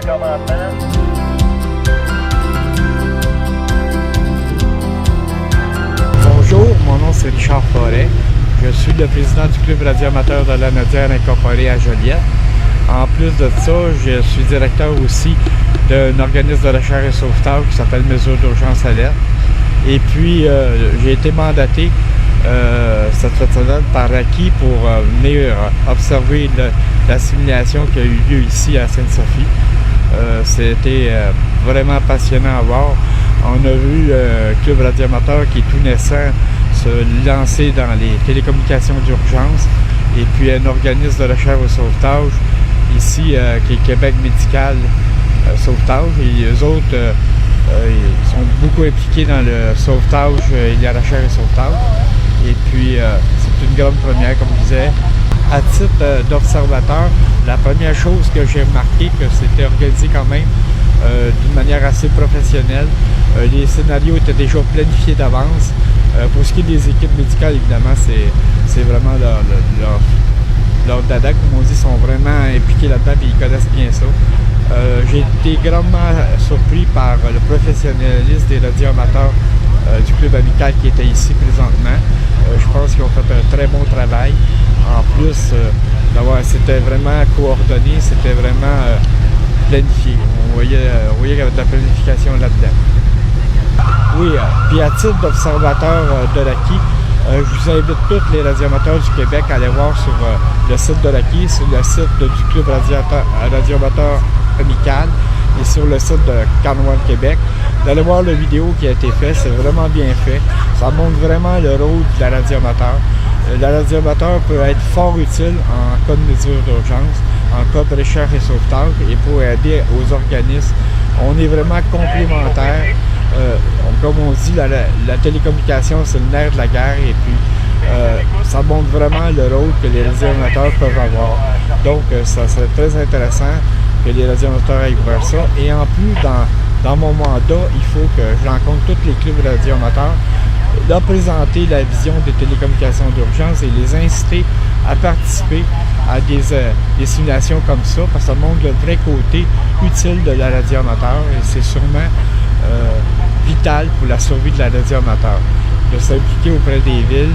de commencement. Bonjour, mon nom c'est Richard Forêt. Je suis le président du Club radioamateur de la Nodière incorporé à Joliette. En plus de ça, je suis directeur aussi d'un organisme de recherche et sauvetage qui s'appelle Mesures d'urgence alerte. Et puis, j'ai été mandaté cette semaine par Aki pour venir observer la simulation qui a eu lieu ici à Sainte-Sophie. C'était vraiment passionnant à voir. On a vu un club radioamateur qui est tout naissant se lancer dans les télécommunications d'urgence et puis un organisme de recherche et sauvetage ici qui est Québec Médical Sauvetage, et eux autres ils sont beaucoup impliqués dans le sauvetage et la recherche et sauvetage. Et puis c'est une grande première, comme je disais. À titre d'observateur, la première chose que j'ai remarqué, que c'était organisé quand même d'une manière assez professionnelle. Les scénarios étaient déjà planifiés d'avance. Pour ce qui est des équipes médicales, évidemment, c'est vraiment leur dada, comme on dit, sont vraiment impliqués là-dedans et ils connaissent bien ça. J'ai été grandement surpris par le professionnalisme des radioamateurs du club amical qui était ici présentement. Je pense qu'ils ont fait un très bon travail. En plus, c'était vraiment coordonné, c'était vraiment planifié. On voyait qu'il y avait de la planification là-dedans. Oui, puis à titre d'observateur de l'AQI, je vous invite tous les radioamateurs du Québec à aller voir sur le site de l'AQI, sur le site du Club radioamateur amical et sur le site de Cornwall Québec, d'aller voir la vidéo qui a été faite. C'est vraiment bien fait. Ça montre vraiment le rôle de la radioamateur. Le radioamateur peut être fort utile en cas de mesure d'urgence, en cas de recherche et sauvetage et pour aider aux organismes. On est vraiment complémentaires. Comme on dit, la télécommunication, c'est le nerf de la guerre et puis ça montre vraiment le rôle que les radioamateurs peuvent avoir. Donc, ça serait très intéressant que les radioamateurs aillent voir ça. Et en plus, dans mon mandat, il faut que je rencontre tous les clubs radioamateurs, leur présenter la vision des télécommunications d'urgence et les inciter à participer à des simulations comme ça, parce que ça montre le vrai côté utile de la radioamateur et c'est sûrement vital pour la survie de la radioamateur. De s'impliquer auprès des villes,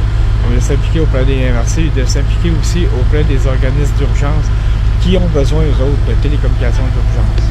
de s'impliquer auprès des MRC et de s'impliquer aussi auprès des organismes d'urgence qui ont besoin, eux autres, de télécommunications d'urgence.